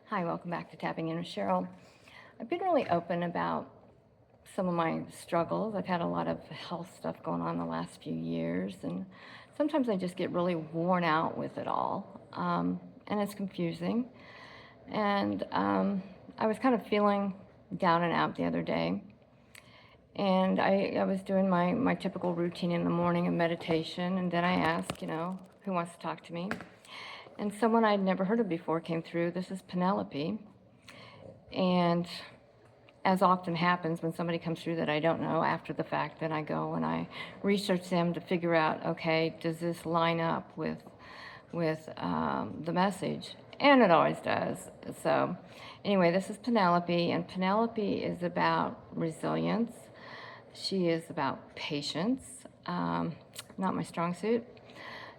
Hi, welcome back to Tapping In with Cheryl. I've been really open about some of my struggles. I've had a lot of health stuff going on the last few years, and sometimes I just get really worn out with it all, and it's confusing. And I was kind of feeling down and out the other day, and I was doing my typical routine in the morning of meditation, and then I asked, who wants to talk to me? And someone I'd never heard of before came through. This is Penelope. And as often happens when somebody comes through that I don't know after the fact, then I go and I research them to figure out, okay, does this line up with the message? And it always does. So anyway, this is Penelope, and Penelope is about resilience. She is about patience, not my strong suit.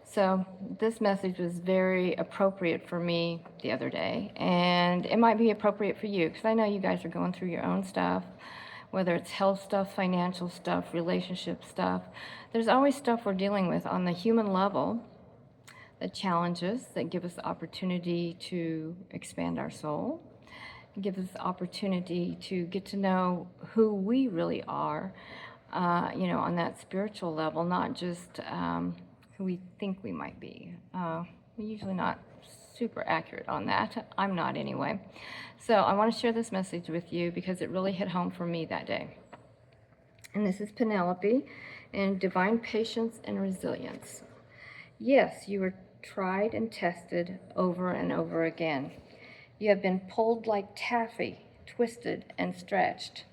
So this message was very appropriate for me the other day, and it might be appropriate for you because I know you guys are going through your own stuff, whether it's health stuff, financial stuff, relationship stuff. There's always stuff we're dealing with on the human level, the challenges that give us the opportunity to expand our soul, give us the opportunity to get to know who we really are, on that spiritual level, not just who we think we might be. We're usually not super accurate on that. I'm not anyway. So I want to share this message with you because it really hit home for me that day. And this is Penelope and Divine Patience and Resilience. Yes, you were tried and tested over and over again. You have been pulled like taffy, twisted and stretched.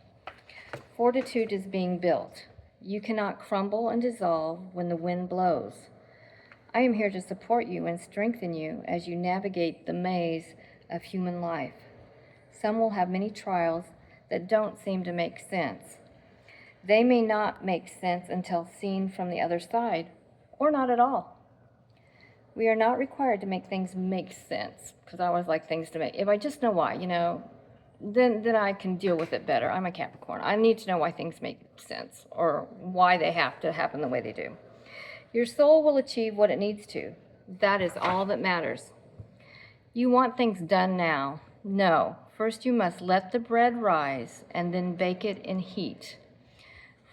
Fortitude is being built. You cannot crumble and dissolve when the wind blows. I am here to support you and strengthen you as you navigate the maze of human life. Some will have many trials that don't seem to make sense. They may not make sense until seen from the other side, or not at all. We are not required to make things make sense, because I always like things to make. If I just know why, then I can deal with it better. I'm a Capricorn. I need to know why things make sense or why they have to happen the way they do. Your soul will achieve what it needs to. That is all that matters. You want things done now. No. First you must let the bread rise and then bake it in heat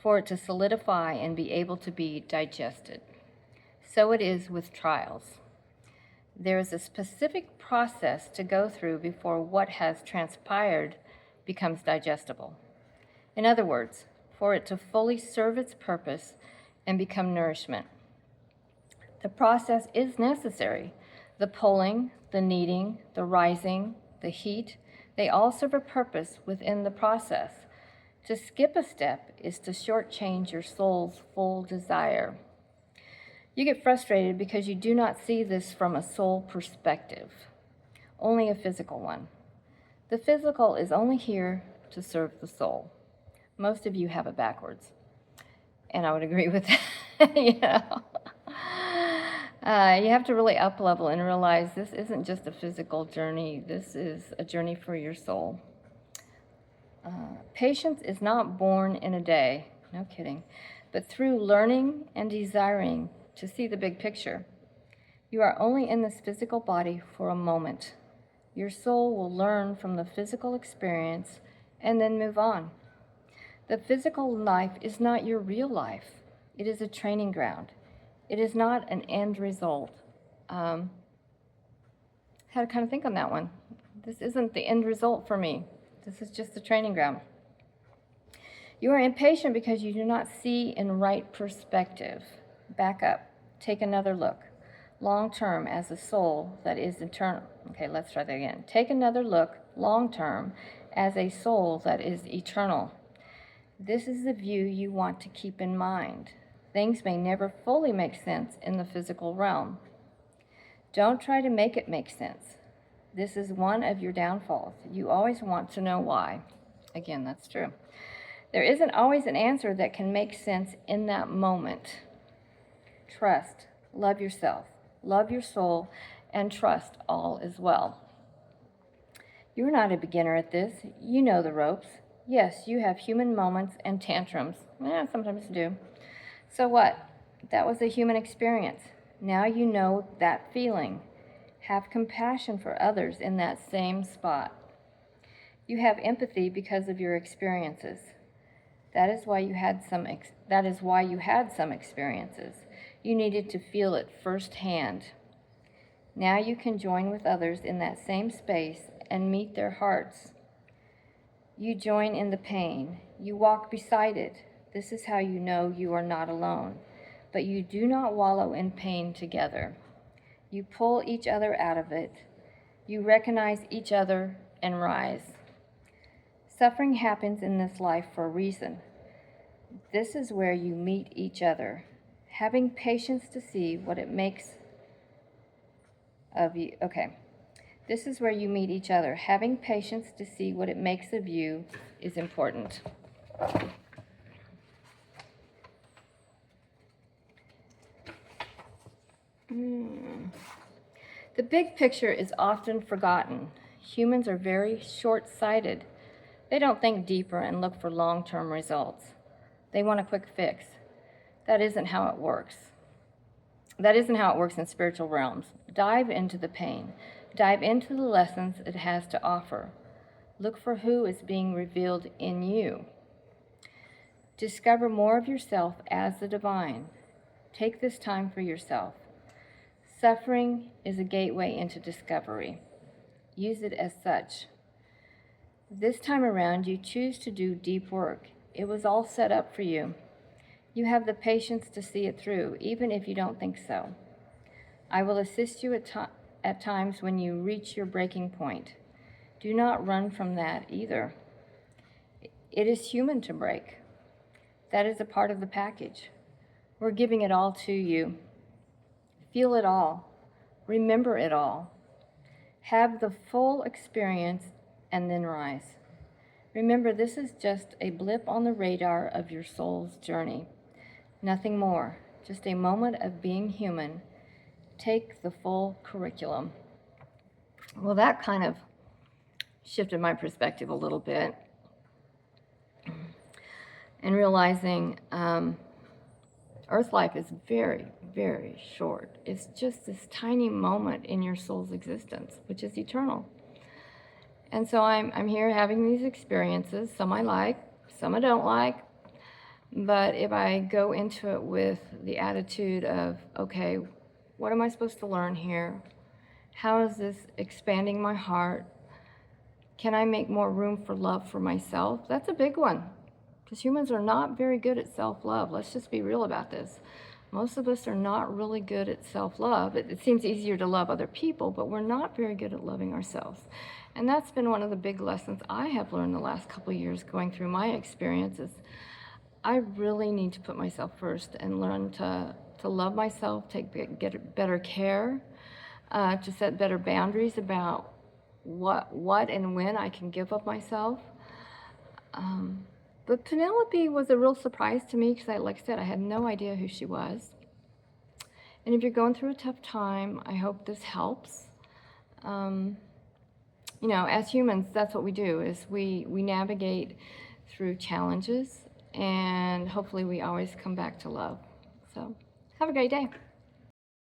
for it to solidify and be able to be digested. So it is with trials. There is a specific process to go through before what has transpired becomes digestible. In other words, for it to fully serve its purpose and become nourishment. The process is necessary. The pulling, the kneading, the rising, the heat, they all serve a purpose within the process. To skip a step is to shortchange your soul's full desire. You get frustrated because you do not see this from a soul perspective, only a physical one. The physical is only here to serve the soul. Most of you have it backwards, and I would agree with that. You have to really up level and realize this isn't just a physical journey. This is a journey for your soul. Patience is not born in a day, no kidding, but through learning and desiring to see the big picture. You are only in this physical body for a moment. Your soul will learn from the physical experience and then move on. The physical life is not your real life. It is a training ground. It is not an end result. Had to kind of think on that one. This isn't the end result for me. This is just the training ground. You are impatient because you do not see in right perspective. Back up. Take another look. Long term as a soul that is eternal. Okay, let's try that again. Take another look, long term, as a soul that is eternal. This is the view you want to keep in mind. Things may never fully make sense in the physical realm. Don't try to make it make sense. This is one of your downfalls. You always want to know why. Again, that's true. There isn't always an answer that can make sense in that moment. Trust, love yourself, love your soul, and trust all is well. You're not a beginner at this. You know the ropes. Yes, you have human moments and tantrums. Sometimes you do. So what? That was a human experience. Now you know that feeling. Have compassion for others in that same spot. You have empathy because of your experiences. That is why you had some experiences. You needed to feel it firsthand. Now you can join with others in that same space and meet their hearts. You join in the pain. You walk beside it. This is how you know you are not alone. But you do not wallow in pain together. You pull each other out of it. You recognize each other and rise. Suffering happens in this life for a reason. This is where you meet each other. Having patience to see what it makes of you. Okay. This is where you meet each other. Having patience to see what it makes of you is important. The big picture is often forgotten. Humans are very short-sighted. They don't think deeper and look for long-term results. They want a quick fix. That isn't how it works. That isn't how it works in spiritual realms. Dive into the pain. Dive into the lessons it has to offer. Look for who is being revealed in you. Discover more of yourself as the divine. Take this time for yourself. Suffering is a gateway into discovery. Use it as such. This time around, you choose to do deep work. It was all set up for you. You have the patience to see it through, even if you don't think so. I will assist you at times when you reach your breaking point. Do not run from that either. It is human to break. That is a part of the package. We're giving it all to you. Feel it all. Remember it all. Have the full experience and then rise. Remember, this is just a blip on the radar of your soul's journey. Nothing more. Just a moment of being human. Take the full curriculum. Well, that kind of shifted my perspective a little bit. And realizing Earth life is very, very short. It's just this tiny moment in your soul's existence, which is eternal. And so I'm here having these experiences. Some I like, some I don't like. But if I go into it with the attitude of, okay, what am I supposed to learn here? How is this expanding my heart? Can I make more room for love for myself? That's a big one. Because humans are not very good at self-love. Let's just be real about this. Most of us are not really good at self-love. It seems easier to love other people, but we're not very good at loving ourselves. And that's been one of the big lessons I have learned the last couple of years going through my experiences. I really need to put myself first and learn to love myself, get better care, to set better boundaries about what and when I can give of myself. But Penelope was a real surprise to me because, like I said, I had no idea who she was. And if you're going through a tough time, I hope this helps. You know, as humans, that's what we do, is we navigate through challenges, and hopefully we always come back to love. So have a great day.